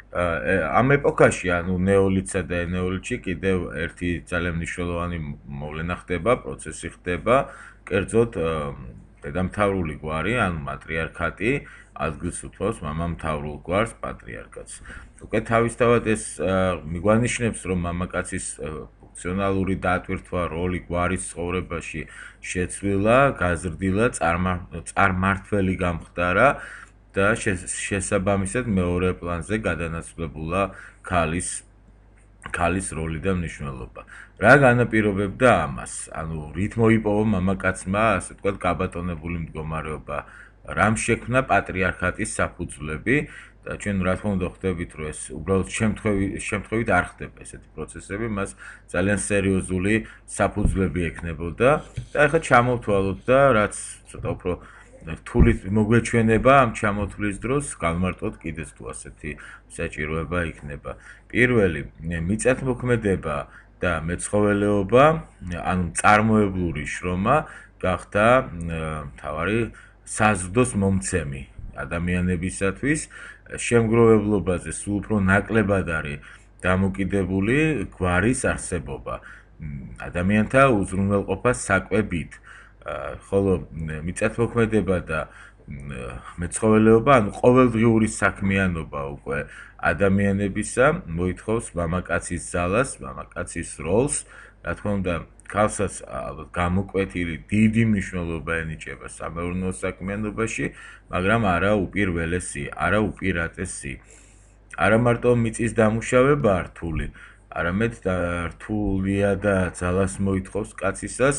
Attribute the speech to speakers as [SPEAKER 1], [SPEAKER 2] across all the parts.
[SPEAKER 1] ამ ეპოქაში, ანუ ნეოლითსა და ენეოლითში კიდევ ერთი ძალიან მნიშვნელოვანი მოვლენა ხდება, პროცესი ხდება, კერძოდ დედამთავრული გვარი, ანუ მატრიარქატი ადგილს უთმობს მამამთავრულ გვარს, პატრიარქატს. უკვე თავისთავად ეს მიგვანიშნებს, რომ მამაკაცის ფუნქციონალური დატვირთვა, როლი გვარის ცხოვრებაში შეცვლილა, გაზრდილა, წარმმართველი გამხდარა და შესაბამისად მეორე პლანზე გადანაცვლებულა ქალის როლი და მნიშვნელობა. რა განაპირობებდა ამას? ანუ რით მოიპოვა მამაკაცმა, ასე ვთქვათ, გაბატონებული მდგომარეობა? რამ შექმნა პატრიარქატის საფუძვლები? და ჩვენ რა თქმა უნდა ხვდებით, რომ ეს უბრალოდ შემთხვევით არ ხდება ესეთი პროცესები, მას ძალიან სერიოზული საფუძვლები ექნებოდა და ახლა ჩამოვთვალოთ და რაც ცოტა უფრო რთული მოგვეჩვენება ამ ჩამოთვლის დროს განმარტოთ კიდეც თუ ასეთი საჭიროება იქნება. პირველი, მიწათმოქმედება და მეცხოველეობა, ანუ წარმოებლური შრომა გახდა მთავარი საზრდოს მომცემი ადამიანებისათვის. შემგროვებლობაზე სულ უფრო ნაკლებად არის დამოკიდებული გვარის არსებობა ადამიანთა უზრუნველყოფას საკვებით. ხოლო მიწათმოქმედება და მეცხოველეობა, ანუ ყოველდღიური საქმიანობა უკვე ადამიანებისა მოითხოვს მამაკაცის ძალას, მამაკაცის როლს, რა თქმა უნდა, ქალსაც გამოკვეთილი დიდი მნიშვნელობა ენიჭება სამეურნეო საქმიანობაში, მაგრამ არა უპირველესი, არა უპირატესი. არა მარტო მიწის დამუშავებაა რთული, არამედ რთულია და ძალას მოითხოვს კაცისას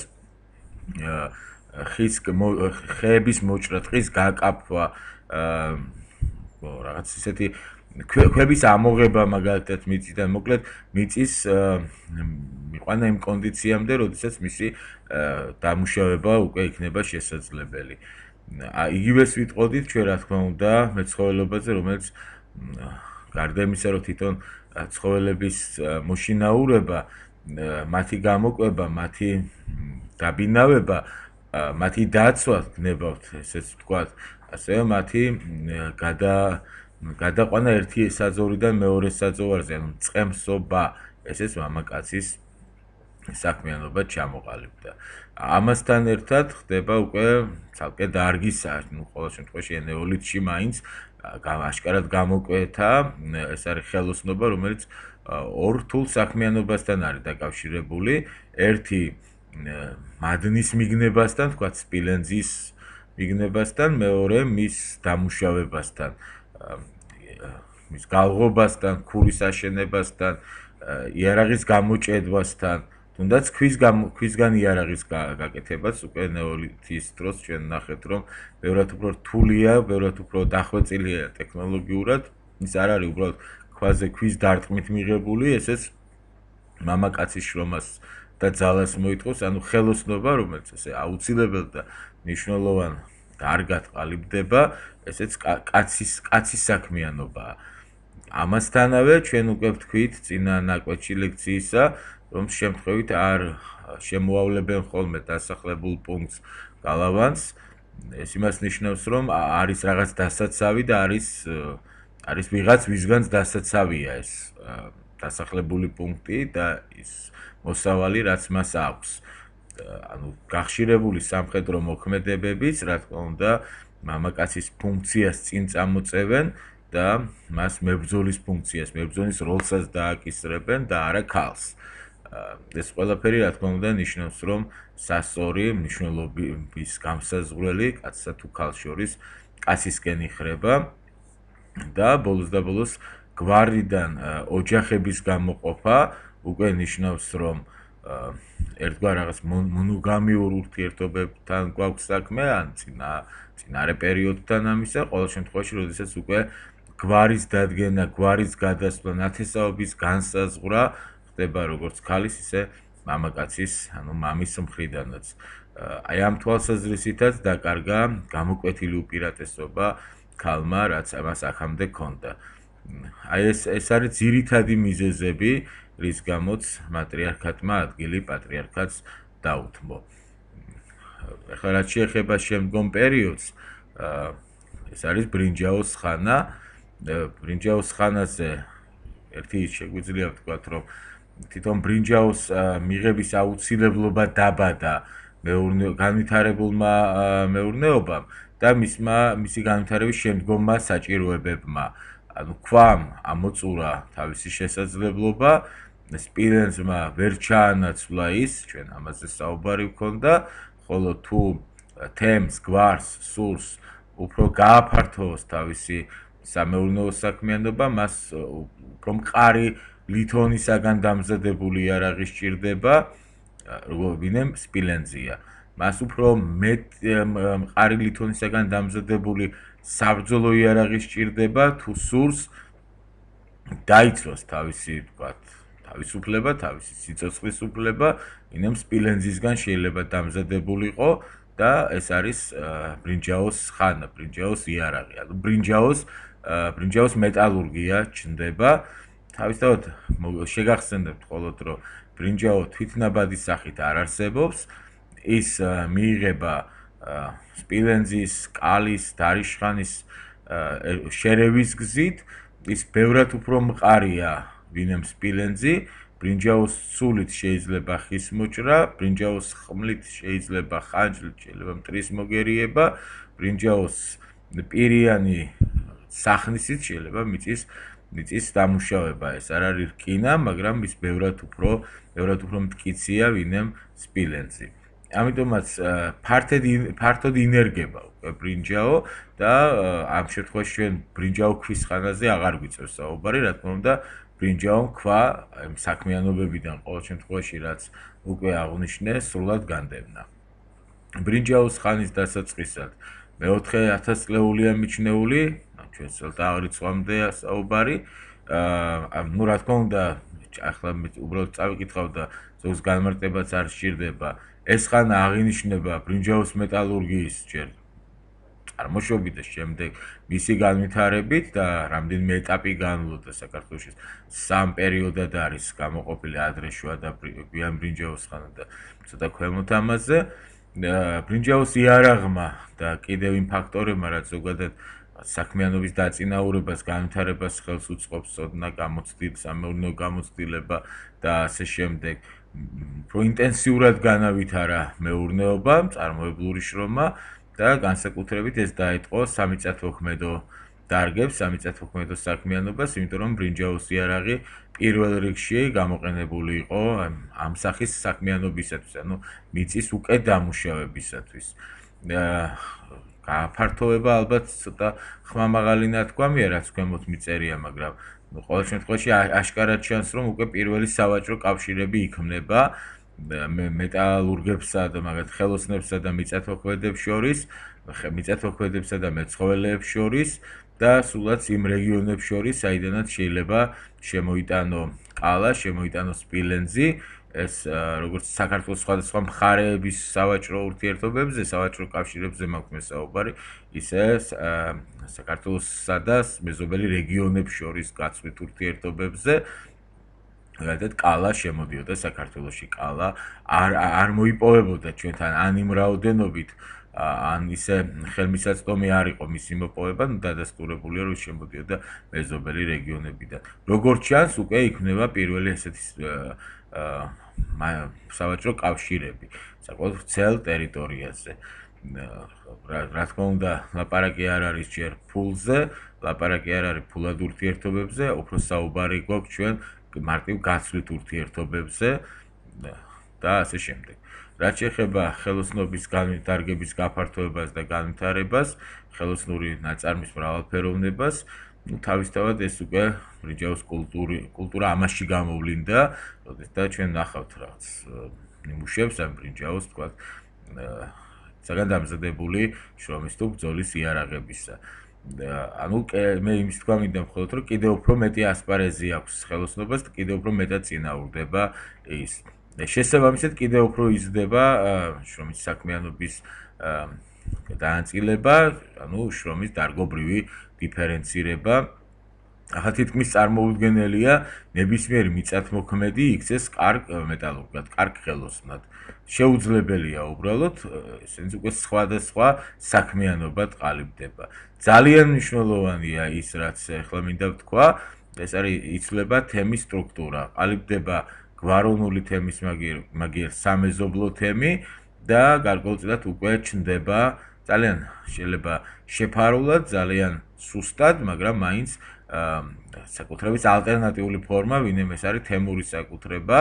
[SPEAKER 1] ხეების მოჭრა, ტყის გაკაფვა, რაღაც ისეთი ქვების ამოღება მაგალითად მიწიდან, მოკლედ მიწის მიყვანა იმ კონდიციამდე, როდესაც მისი დამუშავება უკვე იქნება შესაძლებელი. იგივეს ვიტყოდით ჩვენ რა თქმა უნდა მეცხოველეობაზე, რომელიც გარდა იმისა, რომ თვითონ ცხოველების მოშინაურება, მათი გამოკვება, მათი დაბინავება, მათი დაცვა გნებავთ, ესეც ვთქვათ, ასევე მათი გადაყვანა ერთი საძოვრიდან მეორე საძოვარზე, ანუ წყემსობა, ესეც მამაკაცის საქმიანობა ჩამოყალიბდა. ამასთან ერთად ხდება უკვე ცალკე დარგისა, ну, ყოველ შემთხვევაში ენეოლითში მაინც აშკარად გამოკვეთა, ეს არის ხელოსნობა, რომელიც ორ რთულ საქმიანობასთან არის დაკავშირებული. ერთი მადნის მიგნებასთან, თქვათ სპილენძის მიგნებასთან, მეორე მის დამუშავებასთან, მის გალღობასთან, ქურის აშენებასთან, იარაღის გამოჭედვასთან, თუნდაც ქვისგან იარაღის გაკეთებას უკვე ნეოლითის დროს ჩვენ ნახეთ, რომ ბევრად უფრო რთულია, ბევრად უფრო დახვეწილია ტექნოლოგიურად, ის არ არის უბრალოდ ქვაზე ქვის დარტყმით მიღებული, ესეც მამაკაცის შრომას და ძალას მოითხოვს, ანუ ხელოსნობა, რომელიც ესე აუცილებელ და მნიშვნელოვან დარგად ყალიბდება, ესეც კაცის საქმიანობაა. ამასთანავე ჩვენ უკვე ვთქვით წინა ნაკვეთში ლექციისა, რომ შემთხვევით არ შემოავლებენ ხოლმე დასახლებულ პუნქტს გალავანს, ეს იმას ნიშნავს, რომ არის რაღაც დასაცავი და არის ვიღაც ვისგანაც დასაცავია ეს დასახლებული პუნქტი და ის მოსავალი, რაც მას აქვს. ანუ გახშირებული სამხედრო მოქმედებებიც, რა თქმა უნდა, მამაკაცის ფუნქციას წინ წამოწევენ და მას მებრძოლის ფუნქციას, მებრძოლის როლსაც დააკისრებენ და არა ქალს. ეს ყველაფერი, რა თქმა უნდა, ნიშნავს, რომ სასწორი მნიშვნელობის გამსაზღვრელი კაცსა თუ ქალს შორის კაცისკენ იხრება და ბოლოს გვარიდან ოჯახების გამოყოფა უკვე ნიშნავს, რომ ერთგვარ რაღაც მონოგამიურ ურთიერთობებთან გვაქვს საქმე, ან წინარე პერიოდთან ამისა, ყოველ შემთხვევაში, როდესაც უკვე გვარის დადგენა, გვარის გადასვლა, ნათესაობის განსაზღვრა ხდება როგორც ქალის, ისე მამაკაცის, ანუ მამის მხრიდანაც. აი ამ თვალსაზრისითაც დაკარგა გამოკვეთილი უპირატესობა ქალმა, რაც მას აქამდე ჰქონდა. აი ეს არის ძირითადი მიზეზები, რის გამოც მატრიარქატმა ადგილი პატრიარქატს დაუთმო. ახლა რაც შეეხება შემდგომ პერიოდს, ეს არის ბრინჯაოს ხანა, ბრინჯაოს ხანაზე ერთი შეგვიძლია ვთქვათ, რომ თვითონ ბრინჯაოს მიღების აუცილებლობა დაბადა განვითარებულმა მეურნეობამ და მისი განვითარების შემდგომმა საჭიროებებმა. ანუ ქვამ ამოწურა თავისი შესაძლებლობა, სპილენძმა ვერ ჩაანაცვლა ის, ჩვენ ამაზე საუბარი ვქონდა, ხოლო თუ თემს, გვარს, სურს უფრო გააფართოვოს თავისი სამეურნეო საქმიანობა, მას უფრო მყარი ლითონისაგან დამზადებული იარაღი სჭირდება, ვინმე სპილენძია. მას უფრო მყარი ლითონისაგან დამზადებული საბრძოლო იარაღი სჭირდება, თუ სურს დაიცვას თავისი, ვთქვათ, თავისუფლება, თავისი სიცოცხლის უფლება, ვინმე სპილენძისგან შეიძლება დამზადებულიყო და ეს არის ბრინჯაოს ხანა, ბრინჯაოს იარაღი. ანუ ბრინჯაოს მეტალურგია ჩნდება. თავისთავად შეგახსენებთ მხოლოდ, რომ ბრინჯაო თვითნაბადის სახით არ არსებობს, ის მიიღება სპილენძის, კალის, დარიშხანის შერევის გზით, ის ბევრად უფრო მყარია, ვინმე სპილენძი, ბრინჯაოს სულით შეიძლება ხის მოჭრა, ბრინჯაოს ხმლით შეიძლება ხანჯლით, შეიძლება მტრის მოგერიება, ბრინჯაოს პირიანი სახნისით შეიძლება მიწის დამუშავება. ეს არ არის რკინა, მაგრამ ის ბევრად უფრო მტკიცია, ვინმე სპილენძი. ამიტომაც ფართოდ ინერგება უკვე ბრინჯაო და ამ შემთხვევაში ჩვენ ბრინჯაო ქვის ხანაზე აღარ გვიწევს საუბარი, რა თქმა უნდა, ბრინჯაომ ქვა საქმიანობებიდან ყოველ შემთხვევაში, რაც უკვე აღვნიშნე, სრულად განდევნა. ბრინჯაოს ხანის დასაწყისად მე-4000 წლეულია მიჩნეული, ჩვენ წელთაღრიცხვამდე საუბარი. ნუ რა თქმა უნდა, ახლა უბრალოდ წავიკითხავ და ზოგს განმარტებაც არ სჭირდება. ეს ხანა აღინიშნება ბრინჯაოს მეტალურგიის ჯერ წარმოშობით და შემდეგ მისი განვითარებით და რამდენიმე ეტაპი განვლოდა საქართველოში. 3 პერიოდად არის გამოყოფილი ადრე, შუა და გვიან ბრინჯაოს ხანა და ცოტა ქვემოთ ამაზე. ბრინჯაოს იარაღმა და კიდევ იმ ფაქტორებმა, რაც ზოგადად საქმიანობის დაწინაურებას, განვითარებას ხელს უწყობს, ოდნა სამეურნეო გამოცდილება და ასე შემდეგ. უფრო ინტენსიურად განავითარა მეურნეობა, მწარმოებლური შრომა და განსაკუთრებით ეს დაეწყო სამიწათმოქმედო დარგებს, სამიწათმოქმედო საქმიანობას, იმიტომ რომ ბრინჯაოს იარაღი პირველ რიგში გამოყენებული იყო ამ სახის საქმიანობისათვის, ანუ მიწის უკეთ დამუშავებისათვის. გაფართოვება ალბათ ცოტა ხმამაღალი ნათქვამია, რაც ქვემოთ მიწერია, მაგრამ ყოველ შემთხვევაში აშკარად ჩანს, რომ უკვე პირველი სავაჭრო კავშირები იქმნება მეტალურგებსა და მაგათ ხელოსნებსა და მიწათმოქმედებს შორის, მიწათმოქმედებსა და მეცხოველეებს შორის და სულაც იმ რეგიონებს შორის, საიდანაც შეიძლება შემოიტანო კალა, შემოიტანო სპილენძი, ეს როგორც საქართველოს სხვადასხვა მხარეების სავაჭრო ურთიერთობებზე, სავაჭრო კავშირებზე მაქვს საუბარი, ისე საქართველოსსა და მეზობელი რეგიონებს შორის გაცვლით ურთიერთობებზე. გადად კალა შემოდიოდა საქართველოში, კალა არ მოიპოვებოდა ჩვენთან ან იმ რაოდენობით, ან ისე ხელმისაწვდომი არ იყო მისი მოპოვება, დადასტურებულია, რომ შემოდიოდა მეზობელი რეგიონებიდან. როგორც ჩანს, უკვე იქმნება პირველი ესეთი სავაჭრო კავშირები საკმაოდ ვრცელ ტერიტორიაზე. რა თქმა უნდა, ლაპარაკი არ არის ჯერ ფულზე, ლაპარაკი არ არის ფულად ურთიერთობებზე, უფრო საუბარი გვაქვს ჩვენ მარტივ გაცვლით ურთიერთობებზე და ასე შემდეგ. რაც შეეხება ხელოსნობის დარგების გაფართოებას და განვითარებას, ხელოსნური ნაწარმის მრავალფეროვნებას, თავისთავად ეს უკვე ბრინჯაოს კულტურა ამაში გამოვლინდა, და ჩვენ ნახავთ რაღაც ნიმუშებს ამ ბრინჯაოს, თქვათ, საგან დამზადებული შრომის თუ ბრძოლის იარაღებისა. ანუ მე იმის თქვა მინდა მხოლოდ, რომ კიდევ უფრო მეტი ასპარეზი აქვს ხელოსნობას და კიდევ უფრო მეტად წინაურდება ის. შესაბამისად კიდევ უფრო იზრდება შრომის საქმიანობის განაწილება, ანუ შრომის დარგობრივი დიფერენცირება ახლა თითქმის წარმოუდგენელია ნებისმიერი მიწათმოქმედი იქცეს კარგ მეტალურგად, კარგ ხელოსნად. შეუძლებელია უბრალოდ ესენს უკვე სხვადასხვა საქმიანობა ყალიბდება. ძალიან მნიშვნელოვანია ის, რაც ახლა მინდა ვთქვა, ეს არის იცვლება თემის სტრუქტურა. ყალიბდება გვაროვნული თემის მაგიერ სამეზობლო თემი და გარკვეულწილად უკვე ჩნდება ძალიან შეიძლება შეფარულად, ძალიან სუსტად, მაგრამ მაინც საკუთრების ალტერნატიული ფორმა, ვინმე ეს არის თემური საკუთრება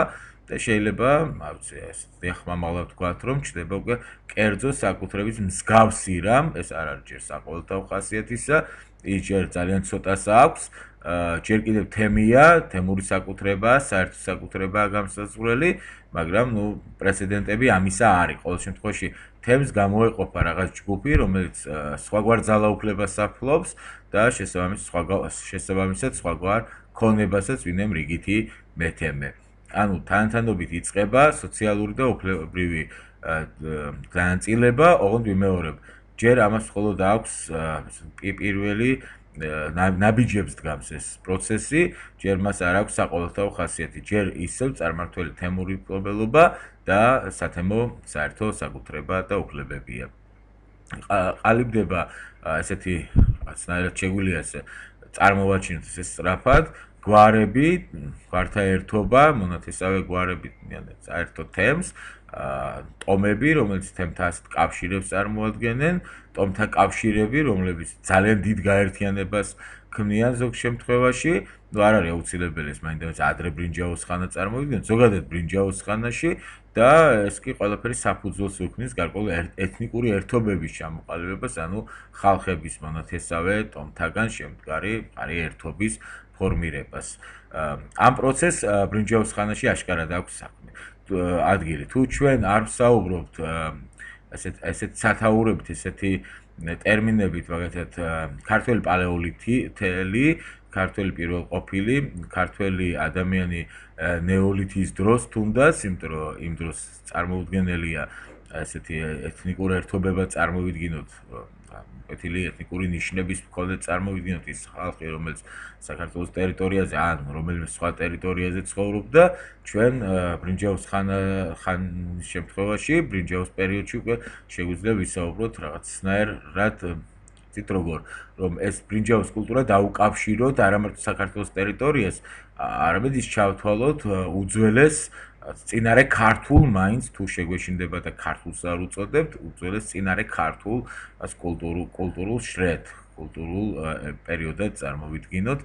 [SPEAKER 1] და შეიძლება, არ ვიცი, ეს დიახმამაღლა ვთქვათ, რომ ჩნდება უკვე კერძო საკუთრების მსგავსი რამ, ეს არ არის ჯერ საყოველთაო ხასიათისა, ის ჯერ ძალიან ცოტას აქვს, ჯერ კიდევ თემია, თემური საკუთრება, საერთო საკუთრებაა გამსაზღვრელი, მაგრამ ნუ პრეცედენტები ამისა არის. ყოველ შემთხვევაში თემს გამოეყოფა რაღაც ჯგუფი, რომელიც სხვაგვარ ძალაუფლებას საფლობს და შესაბამისად სხვაგვარ ქონებასაც ვინმემ რიგითი მეთემე. ანუ თანადროებით იწყება სოციალური და უფლებრივი განაწილება, ოღონდ ვიმეორებ, ჯერ ამას მხოლოდ აქვს პირველი ნაბიჯებს დგამს ეს პროცესი, ჯერ მას არ აქვს საყოველთაო ხასიათი, ჯერ ისევ წარმმართველი თემური მფლობელობა და სათემო საერთო საკუთრება და უფლებებია. ყალიბდება ესეთი რაღაცნაირად შეგვიძლია ესე წარმოვაჩინოთ ეს სწრაფად, გვარები, გვართა ერთობა, მონათესავე გვარები საერთო თემს, ტომები, რომელიც თემთან ასეთ კავშირებს წარმოადგენენ, ტომთა კავშირები, რომლებიც ძალიან დიდ გაერთიანებას ქმნიან ზოგ შემთხვევაში, ნუ არ არის აუცილებელი ეს მაინც ადრე ბრინჯაოს ხანა წარმოვიდგინოთ, ზოგადად ბრინჯაოს ხანაში და ეს კი ყველაფერი საფუძველს უქმნის გარკვეული ეთნიკური ერთობების ჩამოყალიბებას, ანუ ხალხების მონათესავე ტომთაგან შემდგარი ერთობის ფორმირებას. ამ პროცესს ბრინჯაოს ხანაში აშკარად აქვს საქმე. ადგილი. თუ ჩვენ არ ვსაუბრობთ ესეთ სათაურებით, ესეთი ტერმინებით, მაგალითად, ქართველი პალეოლითელი, ქართველი პირველყოფილი, ქართველი ადამიანი ნეოლითის დროს თუნდაც, იმიტომ რომ იმ დროს წარმოუდგენელია ესეთი ეთნიკური ერთობება წარმოვიდგინოთ, ეთილი ეთნიკური ნიშნების მქონე წარმოვიდგინოთ ის ხალხი, რომელიც საქართველოს ტერიტორიაზე ან რომელიმე სხვა ტერიტორიაზე ცხოვრობდა, ჩვენ ბრინჯაოს ხანის შემთხვევაში, ბრინჯაოს პერიოდში უკვე შეგვიძლია ვისაუბროთ რაღაცნაირად ცით როგორ, რომ ეს ბრინჯაოს კულტურა დაუკავშიროთ არამარტო საქართველოს ტერიტორიას, არამედ ის ჩავთვალოთ უძველეს წინარე ქართულ მაინც თუ შეგვეშინდება და ქართულს არ უწოდებთ, უძველეს წინარე ქართულ კულტურულ შრეთ, კულტურულ პერიოდად წარმოვიდგინოთ,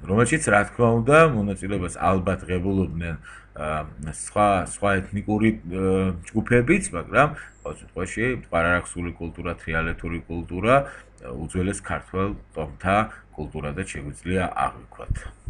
[SPEAKER 1] რომელშიც რა თქმა უნდა მონაწილეობას ალბათ ღებულობდნენ სხვა ეთნიკური ჯგუფებიც, მაგრამ ყოველ შემთხვევაში მტკვარ-არაქსული კულტურა, თრიალეთური კულტურა, უძველეს ქართველ ტომთა კულტურადაც შეგვიძლია აღვიქვათ.